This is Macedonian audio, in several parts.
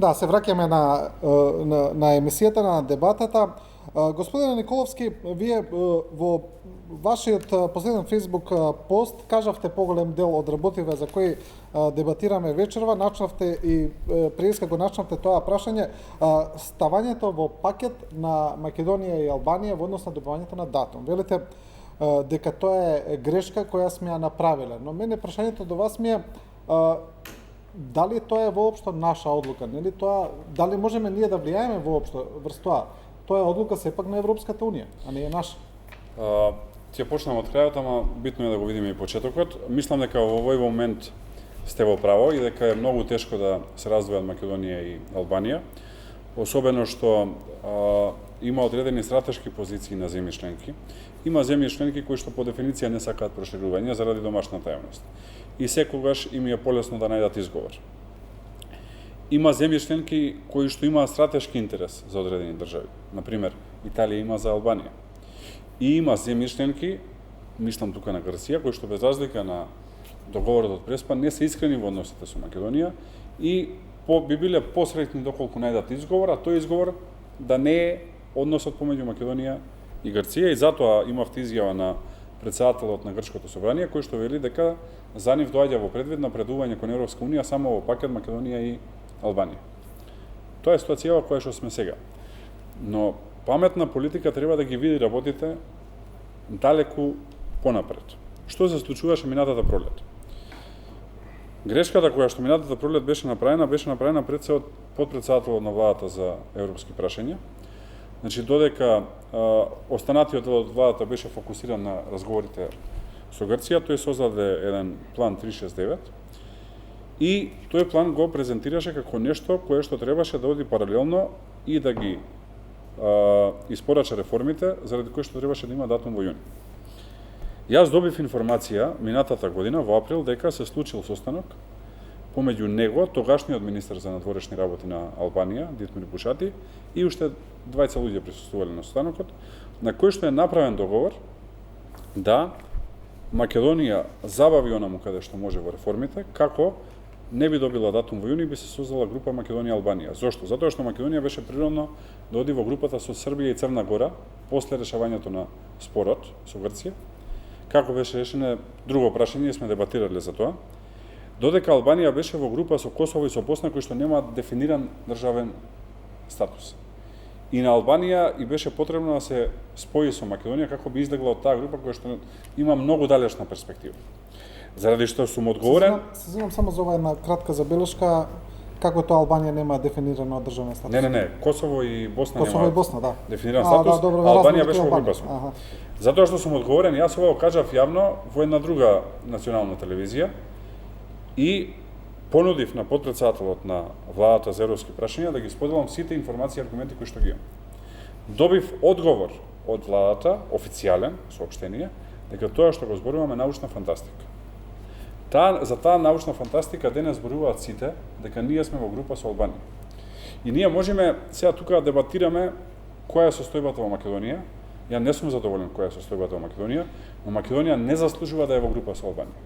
Да, се враќаме на емисијата, на дебатата. Господине Николовски, вие во вашиот последен Facebook пост кажавте поголем дел од работиве за кои дебатираме вечерва, начнавте и преска го начнавте тоа прашање, ставањето во пакет на Македонија и Албанија во однос на добивањето на датум. Велите дека тоа е грешка која сме ја направиле, но мене прашањето до вас ми е дали тоа е воопшто наша одлука, нели тоа, дали можеме ние да влијаеме воопшто врз тоа? Тоа е одлука сепак на Европската унија, а не е наша. Ќе почнам од крајот, ама битно е да го видиме и почетокот. Мислам дека во овој момент сте во право и дека е многу тешко да се раздвојат Македонија и Албанија, особено што има одредени стратешки позиции на земји членки. Има земји членки кои што по дефиниција не сакаат проширување заради домашната јавност. И секогаш им е полесно да најдат изговор. Има земји членки кои што имаат стратешки интерес за одредени држави. Например, Италија има за Албанија. И има земји членки, мислам тука на Грција, кои што без разлика на договорот од Преспа не се искрени во односите со Македонија и би биле посреќни доколку најдат изговор, а тој изговор да не е односот помеѓу Македонија и Грција, и затоа имавте изјава на председателот на Грчкото собрание кој што вели дека за нив доаѓа во предвид напредување кон Европска унија само во пакет Македонија и Албанија. Тоа е ситуацијава која што сме сега. Но паметна политика треба да ги види работите далеку понапред. Што се случуваше минатата пролет? Грешката која што минатата пролет беше направена пред се од подпредседателот на владата за европски прашања. Значи, додека останатиот дел од владата беше фокусиран на разговорите со Грција, тој создаде еден план 369 и тој план го презентираше како нешто кое што требаше да оди паралелно и да ги испорача реформите, заради кои што требаше да има датум во јуни. Јас добив информација минатата година во април дека се случил состанок помеѓу него, тогашниот министер за надворешни работи на Албанија, Дитмир Бушати, и уште двајца луѓе присуствувале на состанокот, на кој што е направен договор да Македонија забави онаму каде што може во реформите, како не би добила датум во јуни, би се создала група Македонија-Албанија. Зошто? Затоа што Македонија беше природно да оди во групата со Србија и Црна Гора после решавањето на спорот со Грција. Како беше решено друго прашање, сме дебатирале за тоа. Додека Албанија беше во група со Косово и со Босна кои што немаат дефиниран државен статус. И на Албанија и беше потребно да се спои со Македонија како би излегла од таа група која што има многу далечна перспектива. Заради што сум одговорен... Се знам само за ова една кратка забелешка, како тоа Албанија нема дефинирано државен статус. Не, Косово и Босна Косово и Босна, да. Дефиниран статус, да, добро, Албанија беше во група со. Затоа што сум одговорен, јас ова кажав јавно во една друга национална телевизија и понудив на подпредседателот на владата за европски прашања да ги споделам сите информации и аргументи кои што ги имам. Добив одговор од владата, официјален соопштение, дека тоа што го зборуваме е научна фантастика. За таа научна фантастика денес зборуваат сите дека ние сме во група со Албанија. И ние можеме сега тука да дебатираме која е состојбата во Македонија. Ја не сум задоволен која е состојбата во Македонија, но Македонија не заслужува да е во група со Албанија.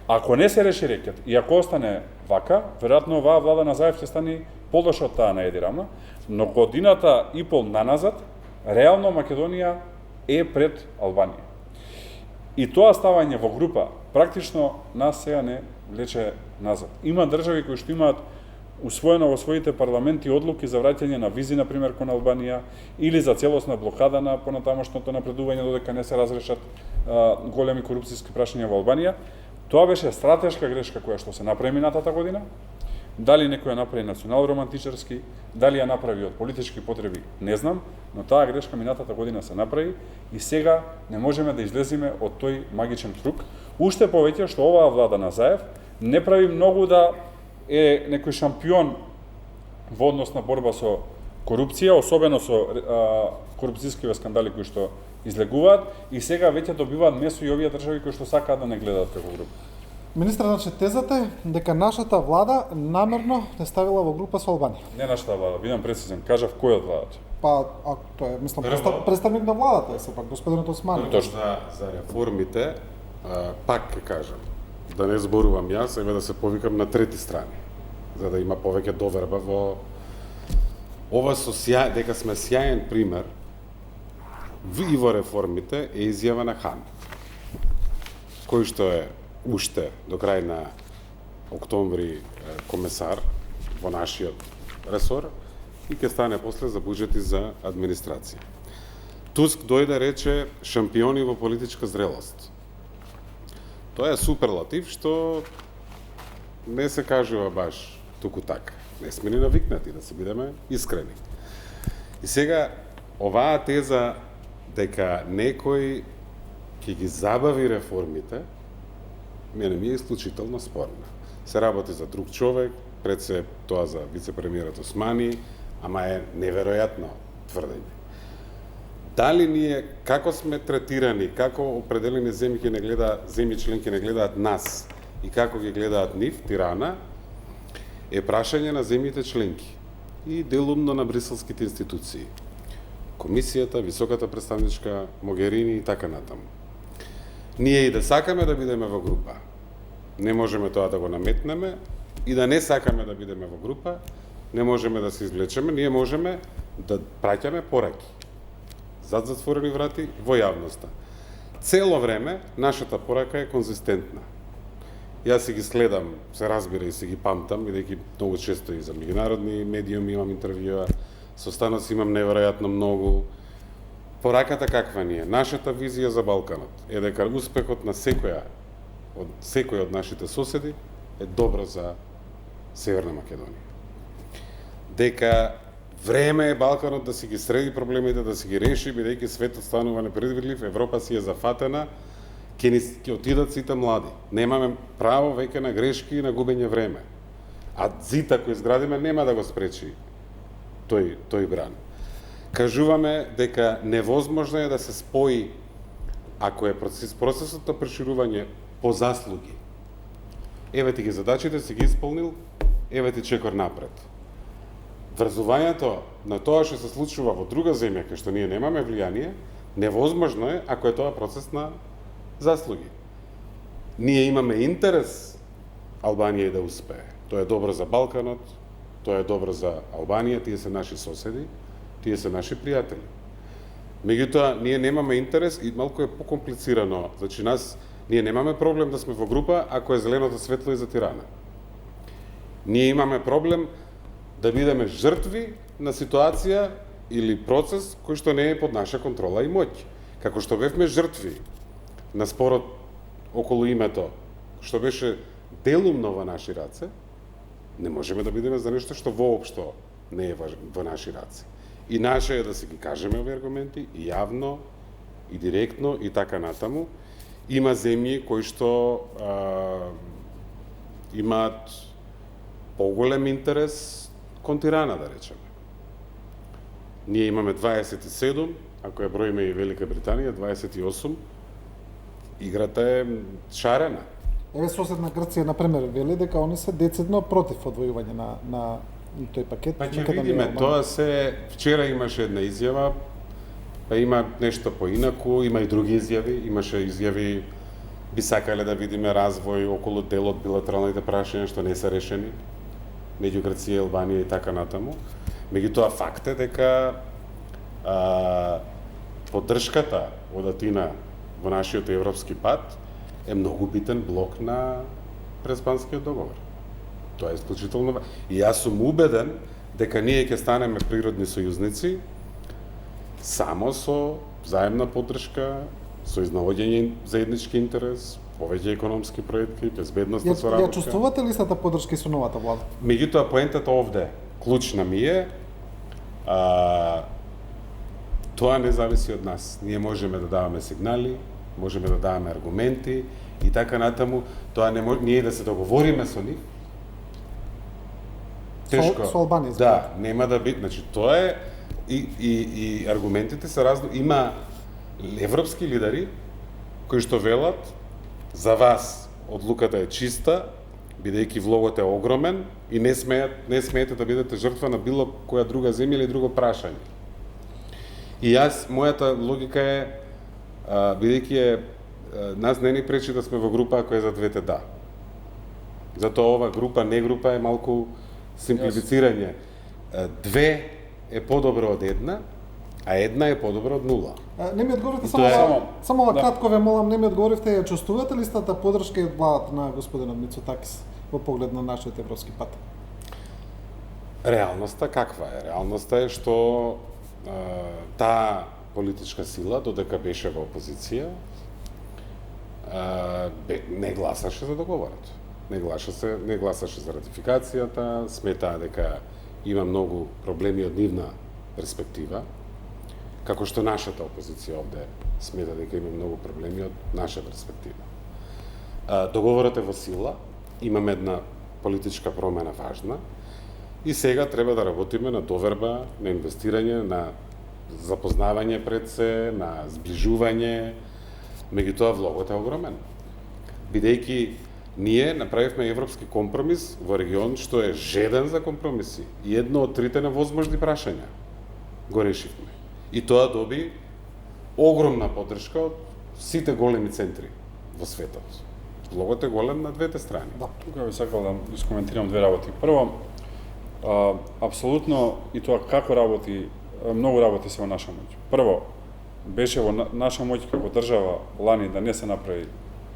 Ако не се реши рекет и ако остане вака, веројатно оваа влада на Заев ќе стане полоша од таа на Еди Рама, но годината и пол наназад, реално Македонија е пред Албанија. И тоа ставање во група практично нас сега не влече назад. Има држави кои што имаат усвоено во своите парламенти одлуки за враќање на визи, например, кон Албанија, или за целосна блокада на понатамошното напредување додека не се разрешат големи корупцијски прашања во Албанија. Тоа беше стратешка грешка која што се направи минатата година. Дали некој ја направи национал-романтичарски, дали ја направи од политички потреби, не знам, но таа грешка минатата година се направи и сега не можеме да излеземе од тој магичен круг. Уште повеќе што оваа влада на Заев не прави многу да е некој шампион во однос на борба со корупција, особено со корупцијскиве скандали кои што излегуваат и сега веќе добиваат месо и овие држави кои што сакаат да не гледаат како група. Министр, значи тезата е дека нашата влада намерно не ставила во група со Албанија. Не нашата влада, бидам прецизен, кажав кој од владата. Па, тоа е, мислам, представник на владата е сепак, господинот Османи. Точно за реформите, пак ќе кажам, да не зборувам јас, еве да се повикам на трети страни. за да има повеќе доверба во ова дека сме сјаен пример и во реформите е изјава на Хан, кој што е уште до крај на октомври комесар во нашиот ресор и ќе стане после за буџет и за администрација. Туск дојде рече шампиони во политичка зрелост. Тоа е суперлатив што не се кажува баш туку така. Не сме ни навикнати, да се бидеме искрени. И сега, оваа теза дека некој ќе ги забави реформите, мене ми е исклучително спорна. Се работи за друг човек, пред се тоа за вице-премиерот Османи, ама е неверојатно тврдење. Дали ние, како сме третирани, како определени земји членки не гледаат нас и како ги гледаат нив, Тирана, е прашање на земјите членки и делумно на бриселските институции. Комисијата, високата представничка Могерини и така натаму. Ние и да сакаме да бидеме во група, не можеме тоа да го наметнеме, и да не сакаме да бидеме во група, не можеме да се извлечеме, ние можеме да праќаме пораки зад затворени врати во јавноста. Цело време нашата порака е конзистентна. Јас си ги следам, се разбира и си ги памтам, бидејќи многу често и за меѓународни медиуми имам интервјуа, со Станоци имам неверојатно многу. Пораката каква ни е? Нашата визија за Балканот е дека успехот на секој од нашите соседи е добро за Северна Македонија. Дека време е Балканот да си ги среди проблемите, да си ги реши, бидејќи светот станува непредвидлив, Европа си е зафатена, ќе отидат сите млади. Немаме право веќе на грешки и на губење време. А зид ако изградиме нема да го спречи тој бран. Кажуваме дека невозможно е да се спои, ако е процесот на проширување по заслуги. Еве ти ги задачите си ги исполнил, еве ти чекор напред. Врзувањето на тоа што се случува во друга земја, кај што ние немаме влијание, невозможно е ако е тоа процес на заслуги. Ние имаме интерес Албанија да успее. Тоа е добро за Балканот, тоа е добро за Албанија, тие се наши соседи, тие се наши пријатели. Меѓутоа, ние немаме интерес и малку е покомплицирано. Значи, ние немаме проблем да сме во група ако е зеленото светло и за Тирана. Ние имаме проблем да бидеме жртви на ситуација или процес кој што не е под наша контрола и моќ. Како што бевме жртви на спорот околу името, што беше делумно во наши раце, не можеме да бидеме за нешто што воопшто не е во наши раце. И наше е да си ги кажеме овие аргументи, и јавно, и директно, и така натаму. Има земји кои што имаат поголем интерес кон Тирана, да речеме. Ние имаме 27, ако ја броиме и Велика Британија, 28. Играта е шарена. Еве соседна Грција, например, вели дека они се децидно против одвојување на тој пакет. Па ќе видиме, тоа се... Вчера имаше една изјава, па има нешто поинаку, има и други изјави, имаше изјави, би сакале да видиме развој околу дел од билатералните прашања што не се решени, меѓу Грција, Албанија и така натаму. Меѓутоа факт е дека поддршката од Атина во нашиот европски пат е многу битен блок на Преспанскиот договор. Тоа е исклучително. И јас сум убеден дека ние ќе станеме природни сојузници само со заемна поддршка, со изнаоѓање заеднички интерес, повеќе економски проекти, безбедностна соработка. Ја чувствувате ли истата поддршка и со новата влада? Меѓутоа, поентата овде, клучна ми е, тоа не зависи од нас. Ние можеме да даваме сигнали, можеме да даваме аргументи и така натаму. Тоа не може ние да се договориме со нив. Тешко. Со Албанија. Да, нема да биде. Значи тоа е и аргументите се разно. Има европски лидери кои што велат за вас одлуката е чиста, бидејќи влогот е огромен и не смеете да бидете жртва на било која друга земја или друго прашање. И мојата логика е, бидејќи нас не ни пречи да сме во група ако е за двете да. Затоа ова група, не група е малку симплифицирање. Две е подобро од една, а една е подобро од нула. Не ми одговорите тоа е- само да. кратко ве молам, не ми одговоривте, ја чувствувате ли стата поддршка од владата на господинот Мицотакис во поглед на нашиот европски пат? Реалноста каква е? Реалноста е што таа политичка сила, додека беше во опозиција, не гласаше за договорот. Не гласаше за ратификацијата, сметаа дека има многу проблеми од нивна перспектива, како што нашата опозиција овде смета дека има многу проблеми од наша перспектива. Договорот е во сила, имаме една политичка промена важна и сега треба да работиме на доверба, на инвестирање, на запознавање пред се, на зближување, меѓутоа влогот е огромен. Бидејќи ние направивме европски компромис во регион што е жеден за компромиси и едно од трите невозможни прашања го решивме. И тоа доби огромна поддршка од сите големи центри во светот. Влогот е голем на двете страни. Да. Тука би сакал да искоментирам две работи. Прво, апсолутно и тоа како работи, многу работи се во наша моќ. Прво, беше во наша моќ како држава лани да не се направи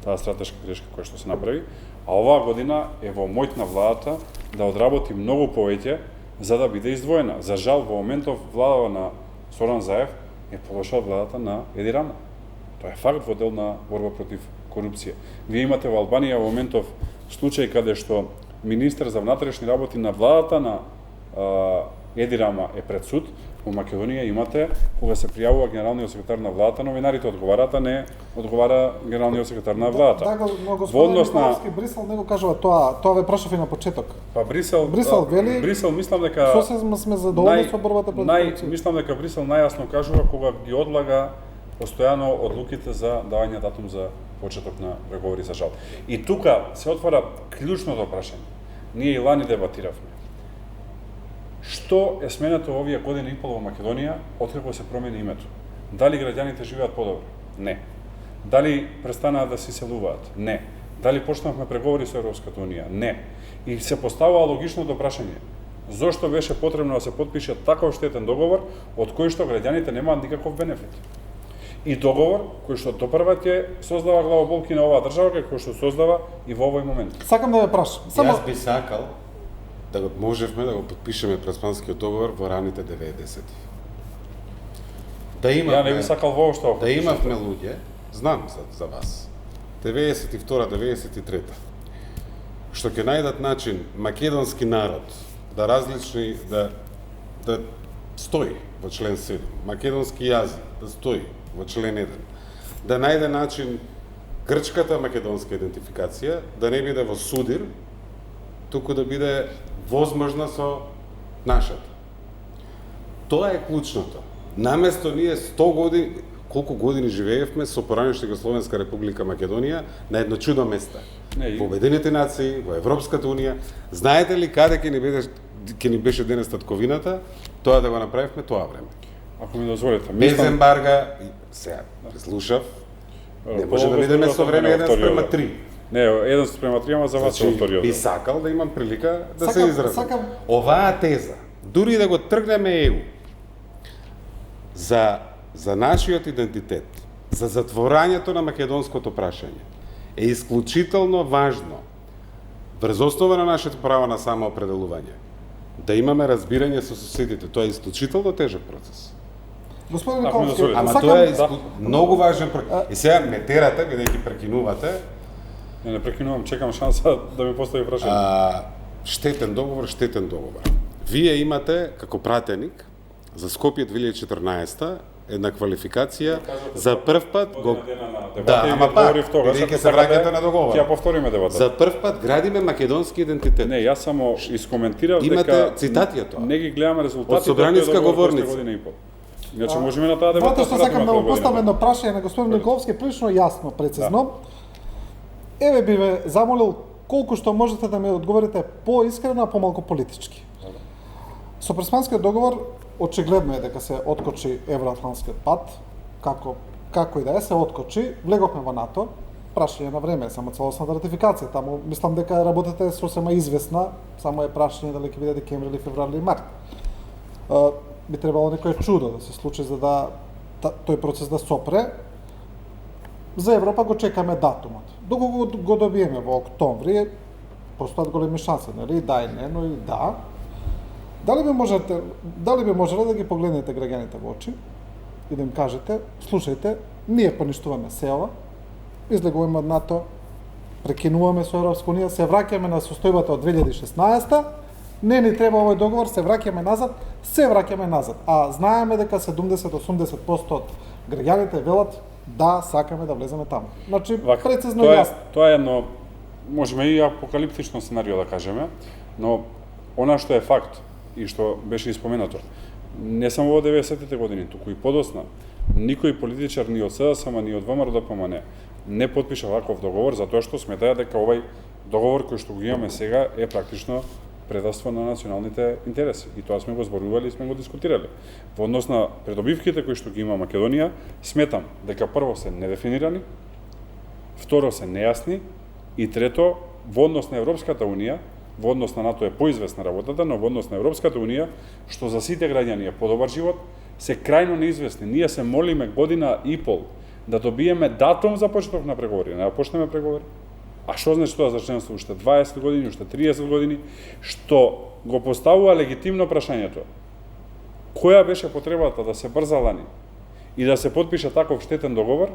таа стратешка грешка која што се направи, а оваа година е во моќ на владата да одработи многу повеќе за да биде издвоена. За жал, во моментов владава на Соран Заев е полоша од владата на Еди Рама. Тоа е факт во дел на борба против корупција. Вие имате во Албанија во моментов случај каде што министер за внатрешни работи на владата на Еди Рама е пред суд. Во Македонија имате, кога се пријавува генералниот секретар на владата, новинарите одговараат, а не одговара генералниот секретар на владата. Да, но Во господин однос на Николовски, Брисел не го кажува тоа ве прашав и на почеток. па Брисел вели, Брисел мислам дека Сосема сме задоволни со борбата против корупција. мислам дека Брисел најасно кажува кога ги одлага постојано одлуките за давање датум за почеток на преговори за жал. И тука се отвара клучното прашање. Ние и лани дебатиравме. Што е сменето овие година и пол во Македонија откако се промени името? Дали граѓаните живеат подобро? Не. Дали престанаа да се иселуваат? Не. Дали почнавме преговори со Европската унија? Не. И се поставува логичното прашање. Зошто беше потребно да се потпише таков штетен договор од кој што граѓаните немаат никаков бенефит? И договор кој што допрва ќе создава главоболки на оваа држава, како што создава и во овој момент. Сакам да ве прашам. Јас би сакал да го можевме да го подпишеме преспанскиот договор во раните 90-ти. Да Ја не би сакал воопшто да имавме луѓе, знам за вас, 92-93, што ќе најдат начин македонски народ да различни, да стои во член 7, македонски јазик да стои во член 1, да најде начин грчката македонска идентификација да не биде во судир, туку да биде возможна со нашата. Тоа е клучното. Наместо ние 100 години, колку години живеевме со поранешна Југословенска република Македонија на едно чудо место. Во Обединетите нации, во Европската унија. Знаете ли каде ќе ни беше денес татковината? Тоа да го направивме тоа време. Ако ми дозволите, Без ембарга, сега слушав, не може да бидеме со време 1:3. Не, 1:3, ама за вас е вториот. Би сакал да имам прилика да Сакам- се изразам. сакам- Оваа теза, дури да го тргнеме ЕУ, за нашиот идентитет, за затворањето на македонското прашање, е исклучително важно, врз основа на нашето право на самоопределување, да имаме разбирање со соседите. Тоа е исклучително тежок процес. Господин Ако ми Николовски, дозволите. Ама сакам тоа е да. многу важен процес. И сега ме терате, бидејќи прекинувате, Не прекинувам, чекам шанса да ми постави прашање. штетен договор. Вие имате како пратеник за Скопје 2014 една квалификација за прв пат го Да, ама пак, бидејќи се враќате на договор. Ќе повториме дебата. За прв пат градиме македонски идентитет. Не, јас само искоментирав Имате дека цитати од тоа. не ги гледаме резултатите Од собраниска говорница. година и пол. Иначе можеме на таа дебата Затоа што сакам да му поставам едно прашање на господин Николовски прилично јасно, прецизно. Еве би ве замолил колку што можете да ми одговорите поискрено, а помалку политички. Со Преспанскиот договор очигледно е дека се откочи евроатлантскиот пат, како и да е, се откочи, влеговме во НАТО, прашање на време, само целосната ратификација. Таму мислам дека работата е сосема известна, само е прашање дали ќе биде декември или февруари или март. Би требало некое чудо да се случи за да тој процес да сопре. За Европа го чекаме датумот. Доколку го добиеме во октомври, постојат големи шанси, нели? Да и не, но и да. Дали би можеле да ги погледнете граѓаните во очи и да им кажете, слушајте, ние поништуваме СЕО, излегуваме од НАТО, прекинуваме со Европска унија, се враќаме на состојбата од 2016, не ни треба овој договор, се враќаме назад. А знаеме дека 70-80% од граѓаните велат да сакаме да влеземе таму. Значи, прецизно и јасно. Тоа е едно, можеме и апокалиптично сценарио да кажеме, но она што е факт и што беше испоменато, не само во 90-тите години, туку и подосна, никој политичар ни од СДСМ, ни од ВМРО-ДПМН не потпиша ваков договор, затоа што сметаја дека овој договор кој што го имаме сега е практично предавство на националните интереси. И тоа сме го зборували и сме го дискутирали. Во однос на придобивките кои што ги има Македонија, сметам дека прво се недефинирани, второ се нејасни и трето, во однос на Европската унија, во однос на НАТО е поизвестна работата, но во однос на Европската унија, што за сите граѓани е подобар живот, се крајно неизвестни. Ние се молиме година и пол да добиеме датум за почеток на преговори, не да почнеме преговори. А што значи тоа за членство уште 20 години, уште 30 години, што го поставува легитимно прашањето. Која беше потребата да се брзалани и да се потпише таков штетен договор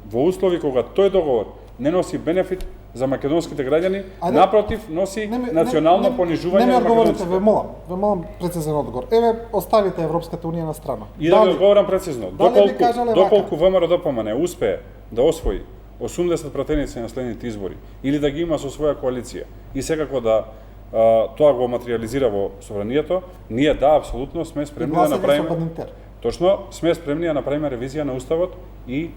во услови кога тој договор не носи бенефит за македонските граѓани, напротив, носи национално понижување на македонците. Не ми одговорите, ве молам прецизен одговор. Еве, оставите Европската унија на страна. И да ви одговорам прецизно. Доколку ВМРО-ДПМН успее да освои 80 пратеници на следните избори, или да ги има со своја коалиција, и секако да тоа го материализира во собранието, ние да, апсолутно сме спремни да направиме. Точно, сме спремни да направиме ревизија на уставот и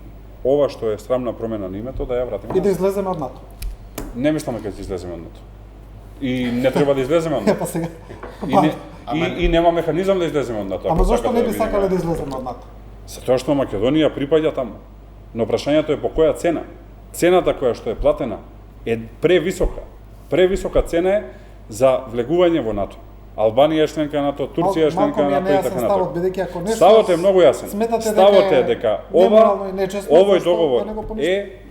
ова што е срамна промена на името да ја вратиме. И да излеземе од НАТО. Не мислам дека ќе излеземе од НАТО. И не треба да излеземе од НАТО. Па сега. И нема механизам да излеземе од НАТО. Ама зошто не би сакале да излеземе од НАТО? Затоа што Македонија припаѓа таму. Но прашањето е по која цена. Цената која што е платена е превисока. Превисока цена е за влегување во НАТО. Албанија е членка на НАТО, Турција е членка на НАТО и така натаму. Ставот е многу јасен. Ставот е дека овој договор е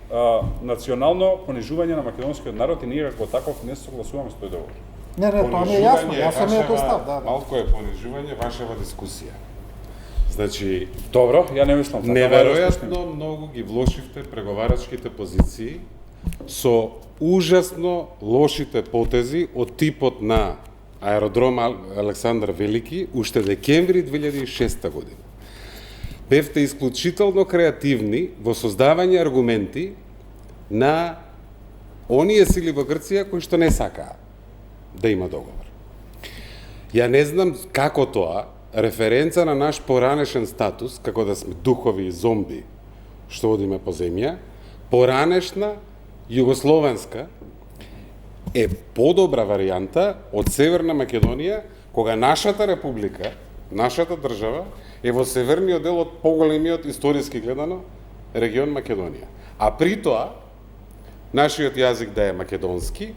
национално понижување на македонскиот народ и ние како таков не се согласуваме со тој договор. Не, тоа ми е јасно, јасно ми е тој став, да. Малку е понижување вашава дискусија. Значи, добро, ја не мислам така. Неверојатно многу ги влошивте преговарачките позиции со ужасно лошите потези од типот на аеродром Александар Велики уште декември 2006 година. Бевте исклучително креативни во создавање аргументи на оние сили во Грција кои што не сакаа да има договор. Ја не знам како тоа, референца на наш поранешен статус, како да сме духови и зомби што одиме по земја, поранешна југословенска е подобра варијанта од Северна Македонија, кога нашата република, нашата држава, е во северниот дел од поголемиот историски гледано регион Македонија. А при тоа, нашиот јазик да е македонски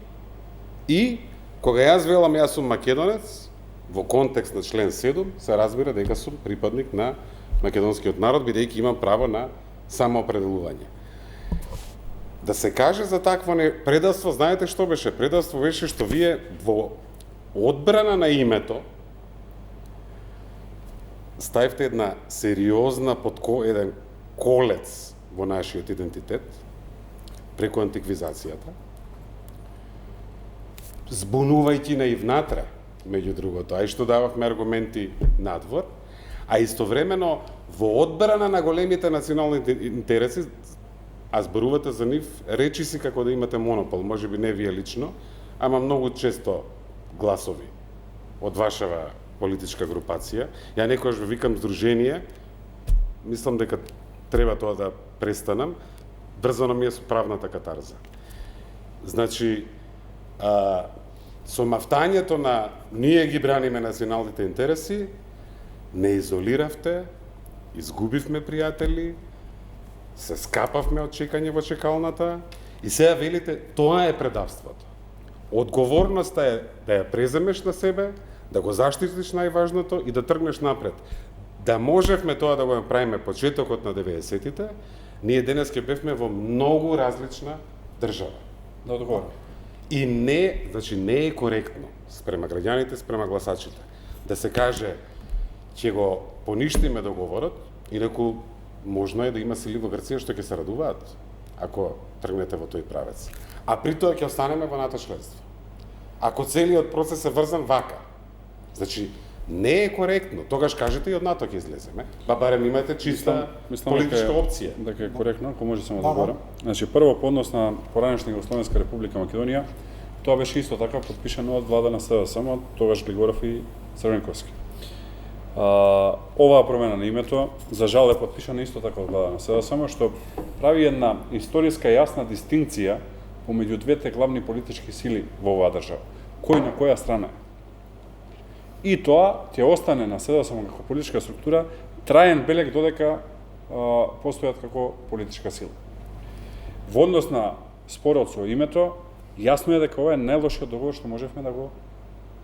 и кога јас велам јас сум македонец, во контекст на член 7, се разбира дека сум припадник на македонскиот народ, бидејќи имам право на самоопределување. Да се каже за такво предавство, знаете што беше? Предавство беше што вие во одбрана на името ставивте една сериозна еден колец во нашиот идентитет преку антиквизацијата, збунувајќи на и внатре, меѓу другото, а и што дававме аргументи надвор, а истовремено во одбрана на големите национални интереси, а зборувате за нив, речи си како да имате монопол, може би не вие лично, ама многу често гласови од вашава политичка групација. Ја некојаш ве викам здружение, мислам дека треба тоа да престанам, брзано ми е со правната катарза. Значи, со мафтањето на ние ги браниме националните интереси, не изолиравте, изгубивме пријатели, се скапавме од чекање во чекалната и сега велите тоа е предавството. Одговорноста е да ја преземеш на себе, да го заштитиш најважното и да тргнеш напред. Да можевме тоа да го направиме почетокот на 90-тите, ние денес ќе бевме во многу различна држава. Да одговорам. И не, значи не е коректно спрема граѓаните, спрема гласачите, да се каже ќе го поништиме договорот, инаку можно е да има сили во Грција што ќе се радуваат ако тргнете во тој правец. А при тоа ќе останеме во НАТО членство. Ако целиот процес е врзан вака, значи не е коректно. Тогаш кажете и од НАТО ќе излеземе. Па барем имате чиста политичка опција. Дека е коректно, ако може само да говорам. Значи прво по однос на поранешна Југословенска република Македонија, тоа беше исто така потпишано од влада на СДСМ, тогаш Григоров и Црвенковски. Оваа промена на името, за жал е потпишана исто така од влада на СДСМ, што прави една историска јасна дистинкција помеѓу двете главни политички сили во оваа држава. Кој на која страна е. И тоа ќе остане на СДСМ како политичка структура траен белег додека постојат како политичка сила. Во однос на спорот со името, јасно е дека ова е најлошиот договор што можевме да го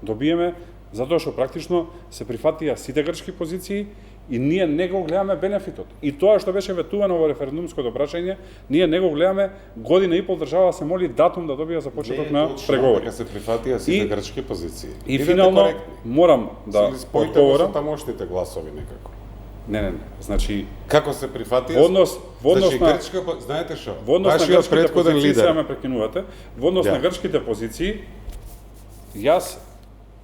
добиеме, затоа што практично се прифатија сите грчки позиции и ние не го гледаме бенефитот. И тоа што беше ветувано во референдумското прашање, ние не го гледаме. Година и пол држава се моли датум да добија за почеток на преговори. Не, се прифатија сите грчки позиции. И финално морам да одговорам со тамошните гласови некако. Не. Значи како се прифатија? Во однос значи, на грчка, знаете што? Во однос на грчките позиции, лидер. ме прекинувате. Во однос на грчките позиции, јас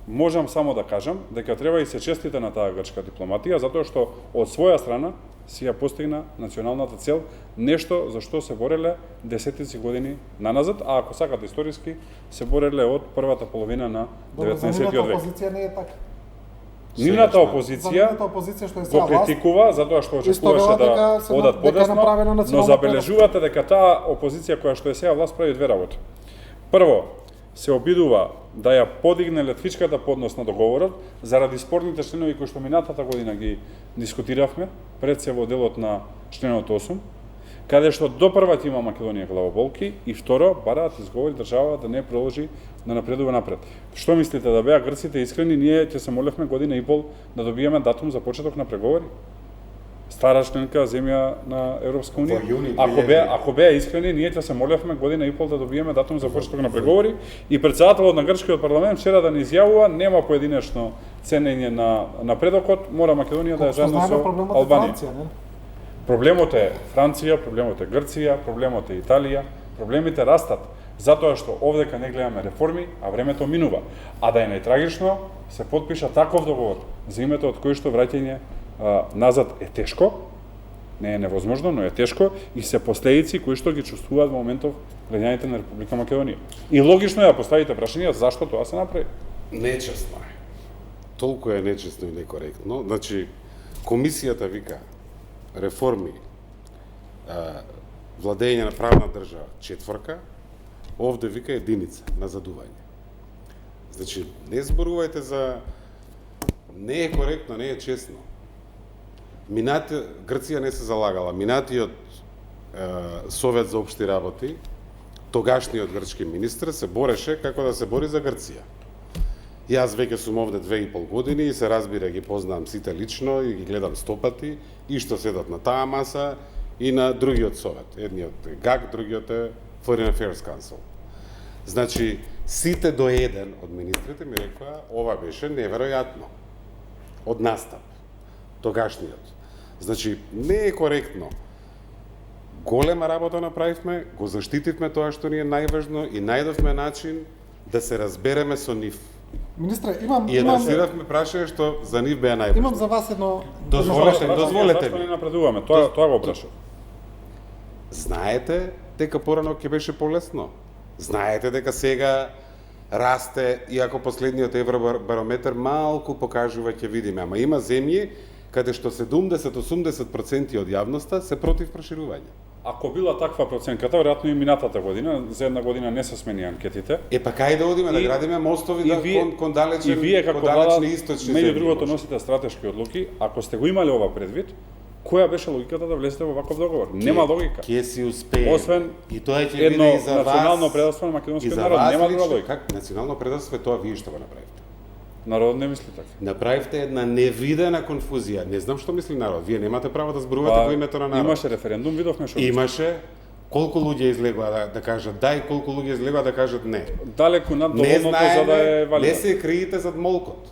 можам само да кажам дека треба и се честите на таа грчка дипломатија, затоа што од своја страна си ја постигна националната цел, нешто за што се бореле десетици години наназад, а ако сакате историски, се бореле од првата половина на 19 век. Опозиција не е така. Нивната опозиција што е го критикува затоа што очекуваше да одат подесно, но забележувате дека таа опозиција која што е сега власт прави две работи. Прво, се обидува да ја подигне летвичката поднос на договорот заради спорните членови кои што минатата година ги дискутиравме, пред се во делот на членот 8, каде што допрва има Македонија главоболки и второ, бараат изговори држава да не продолжи да напредува напред. Што мислите, да беа грците искрени, ние ќе се молевме година и пол да добиеме датум за почеток на преговори? Стара членка земја на Европска унија. Ако беа искрени, ние ќе се молевме година и пол да добиеме датум за почеток на преговори и председателот на грчкиот парламент вчера да ни изјавува нема поединечно ценење на напредокот, мора Македонија да е заедно со Албанија. Проблемот е Франција, проблемот е Грција, проблемот е Италија, проблемите растат затоа што овдека не гледаме реформи, а времето минува. А да е најтрагично, се потпиша таков договор за името од кој што враќање назад е тешко, не е невозможно, но е тешко и се последици кои што ги чувствуваат во моментов граѓаните на Република Македонија. И логично е да поставите прашање зашто тоа се направи. Нечесно е. Толку е нечесно и некоректно. Значи, комисијата вика реформи, владење на правна држава 4, овде вика единица на задување. Значи, не зборувајте за не е коректно, не е честно. Грција не се залагала. Минатиот Совет за општи работи, тогашниот грчки министр се бореше како да се бори за Грција. Јас веќе сум овде 2,5 години и се разбира ги познавам сите лично и ги гледам стопати и што седат на таа маса и на другиот совет. Едниот е ГАК, другиот е Foreign Affairs Council. Значи, сите до еден од министрите ми рекоа, ова беше неверојатно. Од настап. Тогашниот. Значи, не е коректно. Голема работа направивме, го заштитивме тоа што ни е најважно и најдовме начин да се разбереме со нив. Министре, и адресиравме прашање што за нив беа најважно. Имам за вас едно... Дозволете Зашто не напредуваме? Тоа го прашав. Знаете дека порано ќе беше полесно. Знаете дека сега расте, иако последниот евробарометар малку покажува, ќе видиме, ама има земји каде што 70-80% од јавноста се против проширување. Ако била таква проценката, веројатно и минатата година, за една година не се смени анкетите. Па кај да одиме да градиме мостови кон далечни источни земји. Меѓу другото носите стратешки одлуки, ако сте го имали ова предвид, Која беше логиката да влезете во ваков договор? Нема логика. Ќе си успее. Освен и тоа ќе едно биде и за вас. национално предавство на и македонскиот за народ, вас нема друга лично, логика. Как национално предавство е тоа вие што го направивте? Народот не мисли така. Направивте една невидена конфузија. Не знам што мисли народ. Вие немате право да зборувате во името на народ. Имаше референдум, видовме што. Имаше. Колку луѓе излегува да кажат да и колку луѓе излегува да кажат не. Далеку над Не доволното за да е знаеме, валидно. не се криете зад молкот.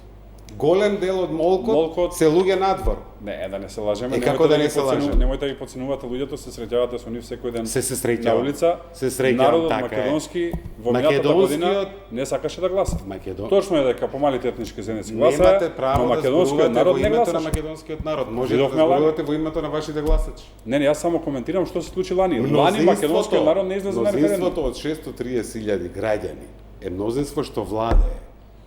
Голем дел од молкот се луѓе надвор. Не, да не се лажеме. Како да не се лажеме? Немојте да ги подценувате луѓето, се среќавате со нив секој ден. Се среќавам. На улица. Се среќавам, Народот така е. македонски во минатата година Македонскиот- не сакаше да гласа. Македон- Точно е дека помалите етнички заедници Немате гласаа, но право да македонскиот зборувате народ во не името на гласаше. македонскиот народ. Можете да Видовме лани. зборувате во името на вашите гласачи. Не, јас само коментирам што се случи лани. Лани македонскиот народ не излезе на референдум. Мнозинството од 630.000 граѓани е мнозинство што владее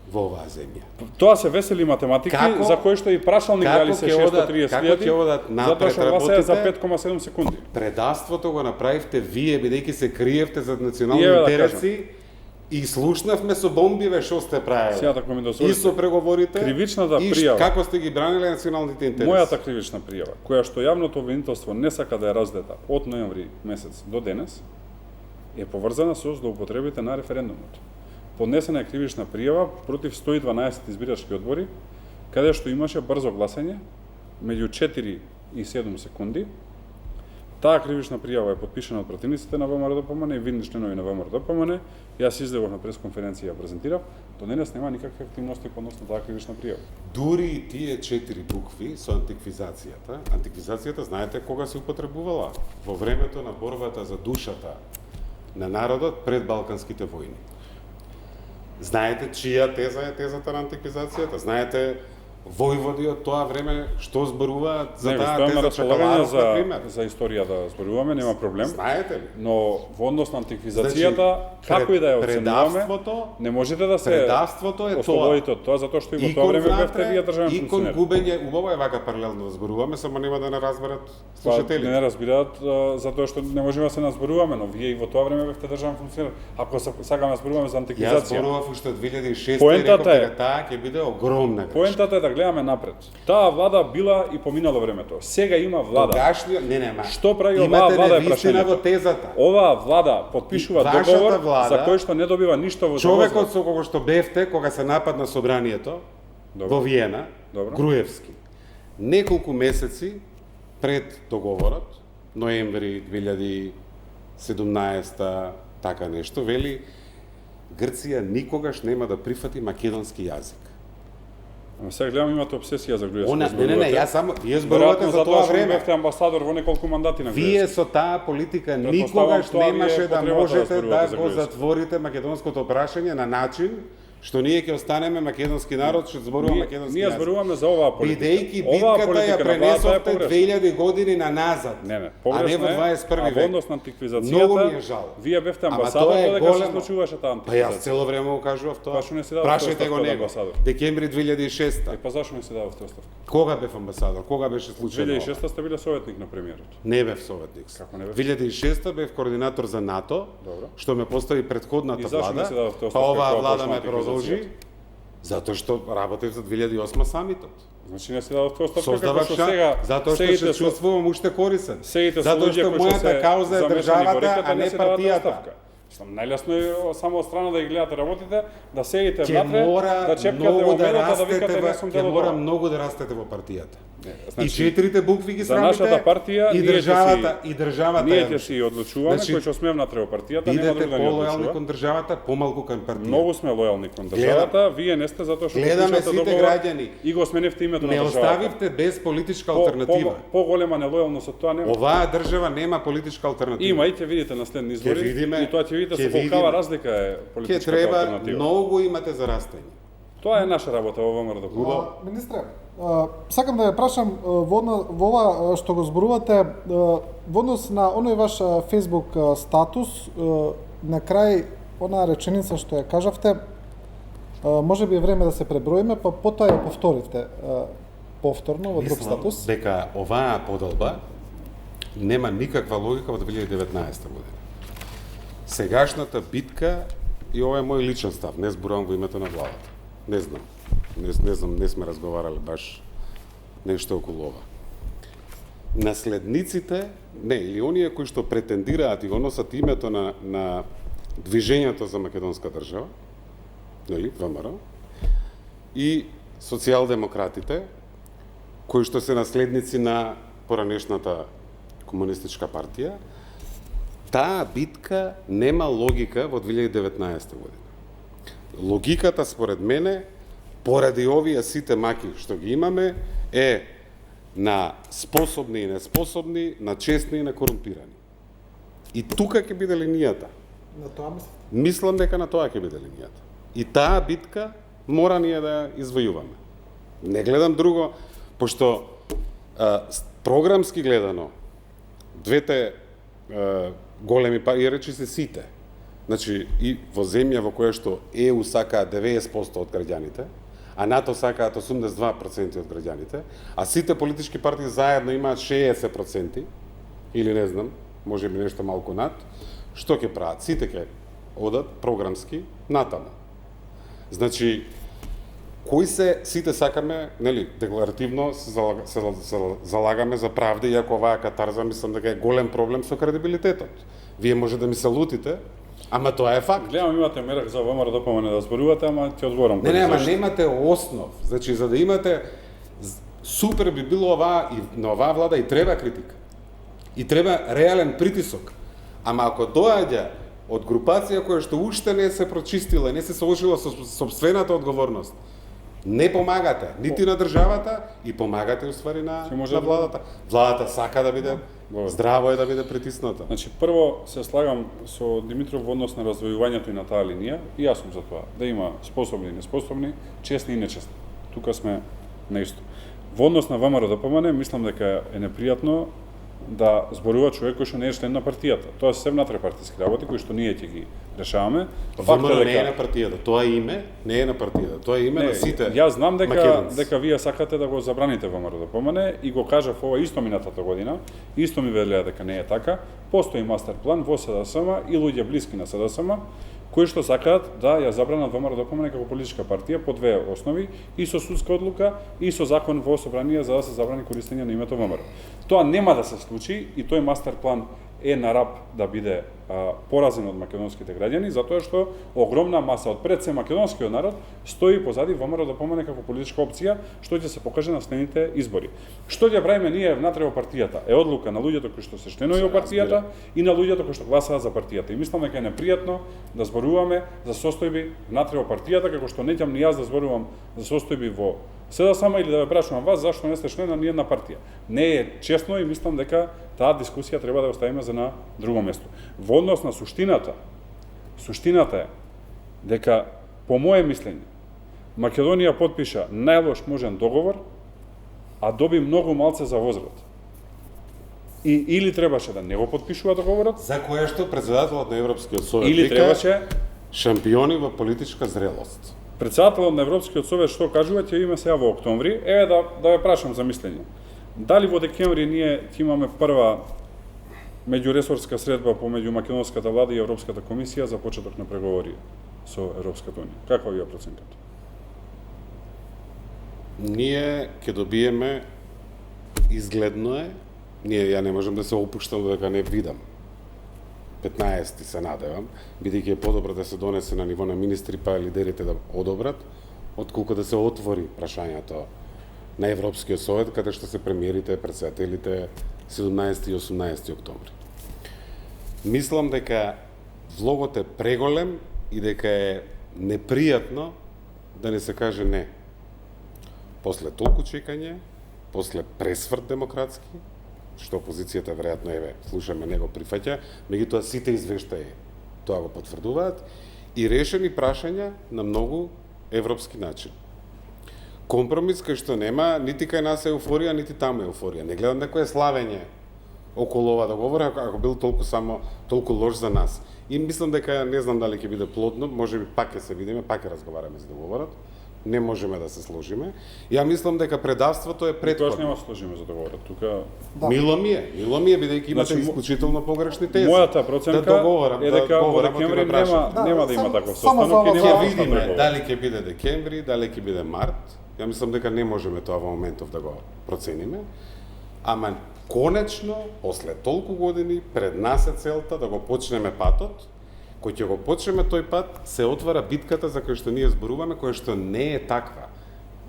во оваа земја. Тоа се весели математики за кои што и прашалник дали се 630.000, како ќе одат затоа што гласаја за работите? 5,7 секунди. Предавството го направивте вие, бидејќи се криевте зад национални И еве да интереси и слушнавме со бомбиве што сте правеле. Сега ако ми И дозволите, со преговорите, кривичната и пријава. како сте ги браниле националните интереси. Мојата кривична пријава, која што јавното обвинителство не сака да ја раздета од ноември месец до денес, е поврзана со злоупотребите на референдумот. Поднесена е кривична пријава против 112 избирачки одбори, каде што имаше брзо гласање меѓу 4 и 7 секунди. Таа кривична пријава е подпишана од противниците на ВМРО-ДПМН и видни членови на ВМРО-ДПМН. Јас излегов на пресконференција и ја презентирав. До денес нема никакви активности по однос на таа кривична пријава. Дури и тие 4 букви со антиквизацијата. Антиквизацијата знаете кога се употребувала? Во времето на борбата за душата на народот пред Балканските војни. Знаете чија теза е тезата на антиквизацијата? Знаете војводи од тоа време што зборуваат за таа стојам на теза располагање Чакаларов, например? за историја да зборуваме, нема проблем. Знаете ли? Но во однос на антиквизацијата, како и да ја оценуваме, предавството- не можете да се предавството е тоа. ослободите од тоа, затоа што и во тоа време бевте вие државен и кон функционер. губење, убаво е вака паралелно да зборуваме, само нема да не разберат Па, слушателите. не разбираат затоа што не можеме да се назборуваме, но вие и во тоа време бевте државен функционер. Ако сакаме да зборуваме за Јас антиквизација, зборував уште од 2006 Поентата и е- реков дека таа ќе биде огромна грешка. поентата е да гледаме напред. Таа влада била и поминало времето. Сега има влада. Тогашниот, ма. Што прави оваа Имате влада е невистина прашањето. во тезата. Оваа влада подпишува Вашата договор влада, за кој што не добива ништо во Човекот со кого што бевте кога се нападна собранието Добро. во Виена, Добро. Груевски, неколку месеци пред договорот, ноември 2017 така нешто, вели Грција никогаш нема да прифати македонски јазик. Ама сега гледам имате обсесија за Груевски. Не, јас само вие зборувате за тоа време. Бевте амбасадор во неколку мандати на Груевски. Вие со таа политика Предпоставам, никогаш тоа ви е немаше да потребата да можете зборувате да за го Груевски. затворите македонското прашање на начин што ние ќе останеме македонски народ, што зборува македонски Ние јазик. зборуваме за оваа политика. Бидејќи Оваа битката ја политика на владата е пренесовте погрешна. 2000 години на назад, Не, а не погрешно во е, 21 а во век. однос на Многу антиквизацијата, ми е жал. вие бевте Ама амбасадор тоа е додека се големо. случуваше таа Па јас антиквизација. цело време го кажував тоа. Па што не си дадовте Прашајте оставка го од него. амбасадор? Декември 2006. Па зашто не се дадовте оставка? Кога бев амбасадор? Кога беше случајно? 2006 сте биле советник на премиерот. Не бев советник. Како не бев? 2006 бев координатор за НАТО, Добро. што ме постави предходната И зашто не влада, се дадовте па оставка оваа кога влада почна ме продолжи, антиквизацијата? затоа што работев за 2008 самитот. Значи не се дадовте оставка како Создавав што сега затоа што седите се со- чувствувам уште корисен. Седите со Затоа луѓе што кои што мојата се кауза е замешани во државата, реката, а не се давате партијата. оставка. Најлесно е само од страна да ги гледате работите, да седите Ќе внатре, мора да чепкате многу во да медата, да викате растете не сум ќе дел од мора ова. многу да растете во партијата. Значи, И четирите букви ги за срамите, нашата партија и ние ќе државата, си- и државата. Ние е- ќе си одлучуваме Значи, кој ќе сме внатре во партијата, нема Бидете друг да ни полојални одлучува. кон државата, помалку кон партијата. Многу сме лојални кон државата, вие не сте затоа што Гледаме подпишате сите договор граѓани. и го сменивте името Не на државата. оставивте без политичка алтернатива. Поголема нелојалност од тоа нема. Оваа држава нема политичка алтернатива. Има и ќе видите на следни избори. видиме, И тоа ќе видите ќе со колкава видиме. разлика е Ќе политичката треба алтернатива. многу имате за растење. Тоа е наша работа во ВМРО. Министре, сакам да ја прашам во ова што го зборувате во однос на оној ваш Facebook статус, на крај онаа реченица што ја кажавте, може би е време да се преброиме, па потоа ја повторивте повторно во друг статус. Дека оваа поделба нема никаква логика во 2019 година. Сегашната битка, и ова е мој личен став, не зборувам во името на владата. Не знам. Не знам, не сме разговарали баш нешто околу ова. наследниците, не, или оние кои што претендираат и го носат името на движењето за македонска држава, нели, ВМРО, и социјалдемократите, кои што се наследници на поранешната комунистичка партија, таа битка нема логика во 2019 година. Логиката, според мене, поради овие сите маки што ги имаме, е на способни и неспособни, на честни и на корумпирани. И тука ќе биде линијата. На тоа мислите? Мислам дека на тоа ќе биде линијата. И таа битка мора ние да извојуваме. Не гледам друго, пошто програмски гледано, двете големи и речи се сите. Значи, и во земја во која што ЕУ сакаат 90% од граѓаните, а НАТО сакаат 82% од граѓаните, а сите политички партии заедно имаат 60%, или не знам, може би нешто малку над, што ќе прават? Сите ќе одат програмски натаму. Значи, кои се, сите сакаме, нели, декларативно се залагаме за правда, иако оваа катарза мислам дека е голем проблем со кредибилитетот. Вие може да ми се лутите, ама тоа е факт. Гледам, имате мерак за ВМРО допомане да зборувате, ама ти одговорам. Не, ама немате основ. Значи, за да имате, супер би било оваа, и на оваа влада и треба критика. И треба реален притисок. Ама ако доаѓа од групација која што уште не се прочистила, не се соочила со собствената одговорност, не помагате нити на државата и помагате уствари на владата. Владата сака да биде здраво е да биде притисната. Значи, прво се слагам со Димитров во однос на раздвојувањето и на таа линија, и јас сум за тоа, да има способни и неспособни, честни и нечестни. Тука сме на исто. Во однос на ВМРО ДПМН, мислам дека е непријатно да зборува човек кој што не е член на партијата. Тоа се внатре-партиски работи кои што ние ќе ги решаваме. ВМРО не е на партијата, тоа име не е на партијата, тоа е име на сите. Јас знам дека вие сакате да го забраните ВМРО ДПМН и го кажав ова исто минатата година, исто ми велеа дека не е така. Постои мастер план во СДСМ и луѓе блиски на СДСМ кои што сакаат да ја забранат ВМРО ДПМН како политичка партија по две основи, и со судска одлука и со закон во собрание за да се забрани користење на името ВМРО. Тоа нема да се случи и тој мастер план е на рап да биде поразен од македонските граѓани, затоа што огромна маса од пред се македонскиот народ стои позади ВМРО ДПМН како политичка опција, што ќе се покаже на следните избори. Што ќе правиме ние внатре во партијата е одлука на луѓето кои што се членови во партијата и на луѓето кои што гласаат за партијата. И мислам дека е непријатно да зборуваме за состојби внатре во партијата, како што неќам ни јас да зборувам за состојби во СДСМ или да ве прашувам вас зашто не сте член на ниедна партија. Не е честно и мислам дека таа дискусија треба да оставиме за на друго место. Во однос на суштината е дека, по моје мислење, Македонија потпиша најлош можен договор, а доби многу малце за возврат. И или требаше да не го потпишува договорот, за кое што председателот на Европскиот совет или требаше шампиони во политичка зрелост. Председателот на Европскиот совет што кажува, ќе имаме сега во октомври, еве да ве прашам за мислење. Дали во декември ние ќе имаме прва меѓуресорска средба помеѓу македонската влада и Европската комисија за почеток на преговори со Европската унија? Каква ви е проценката? Ние ќе добиеме, изгледно е, ја не можам да се опуштам дека не видам. 15 се надевам, бидејќи е подобро да се донесе на ниво на министри па лидерите да одобрат, отколку да се отвори прашањето на Европскиот совет, каде што се премиерите, председателите 17 и 18 октомври. Мислам дека влогот е преголем и дека е непријатно да не се каже не. После толку чекање, после пресврт демократски, што опозицијата веројатно слушаме не го прифаќа, меѓутоа сите извештаи тоа го потврдуваат и решени прашања на многу европски начин. Компромис кај што нема нити кај нас еуфорија, нити таму еуфорија. Не гледам некое славење околу ова договор, ако бил толку лош за нас. И мислам дека не знам дали ќе биде плодно, можеби пак ќе се видиме, пак ќе разговараме за договорот. Не можеме да се сложиме. Ја мислам дека предавството е претходно. Тоа нема се сложиме за договорот. Тука Мило ми е бидејќи имате исклучително погрешни тези. Мојата проценка е дека во декември нема да има таков состанок и ќе видиме дали ќе биде декември, дали ќе биде март. Ја мислам дека не можеме тоа во моментов да го процениме. ама конечно, после толку години, пред нас е целта да го почнеме патот, кој ќе го почнеме тој пат, се отвара битката за која што ние зборуваме, која што не е таква.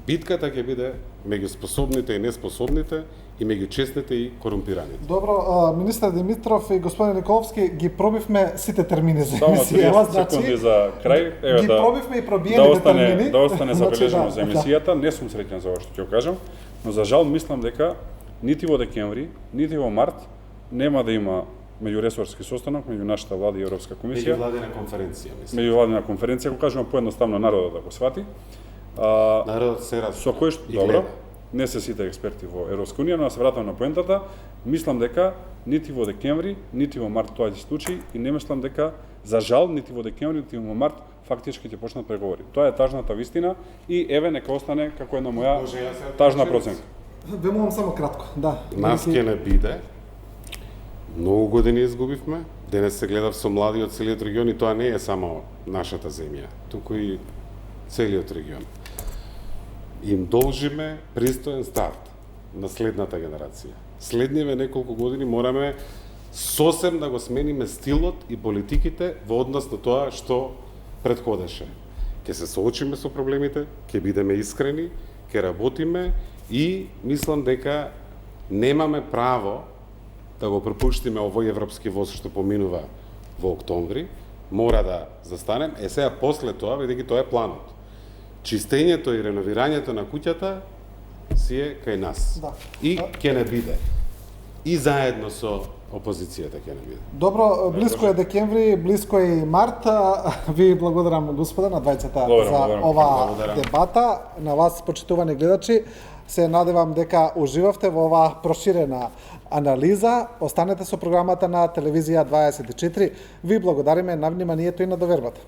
Битката ќе биде меѓу способните и неспособните, и меѓу честните и корумпираните. Добро, министар Димитров и господин Николовски, ги пробивме сите термини за Само емисија. 30 секунди за крај. Еве ги пробивме и да пробиените термини. остане забележено Значи, за емисијата. Не сум среќен за ова што ќе го кажам, но за жал мислам дека нити во декември, нити во март нема да има меѓуресорски состанок меѓу нашата влада и Европска комисија. Меѓувладина конференција, мислам. Меѓувладина конференција, го кажувам поедноставно народот да го свати. Народот се раз. Со кој што добро, не се сите експерти во Европска унија, но да се вратам на поентата, мислам дека нити во декември, нити во март тоа ќе се случи и не мислам дека за жал нити во декември, нити во март фактички ќе почнат преговори. Тоа е тажната вистина и еве нека остане како една моја Може ја се тажна проценка. Ве молам само кратко, да. Нас ќе не биде. Многу години изгубивме. Денес се гледав со млади од целиот регион и тоа не е само нашата земја, туку и целиот регион. Им должиме пристоен старт на следната генерација. Следниве неколку години мораме сосем да го смениме стилот и политиките во однос на тоа што претходеше. Ќе се соочиме со проблемите, ќе бидеме искрени, ќе работиме и мислам дека немаме право да го пропуштиме овој европски воз што поминува во октомври. Мора да застанем. Сега после тоа, бидејќи тоа е планот. Чистењето и реновирањето на куќата си е кај нас. Да. И ќе не биде. И заедно со опозицијата ќе не биде. Добро, близко е декември, близко е и март. Ви благодарам, господа, на двајцата за ова дебата. На вас, почитувани гледачи, се надевам дека уживавте во оваа проширена анализа. Останете со програмата на телевизија 24. Ви благодариме на вниманието и на довербата.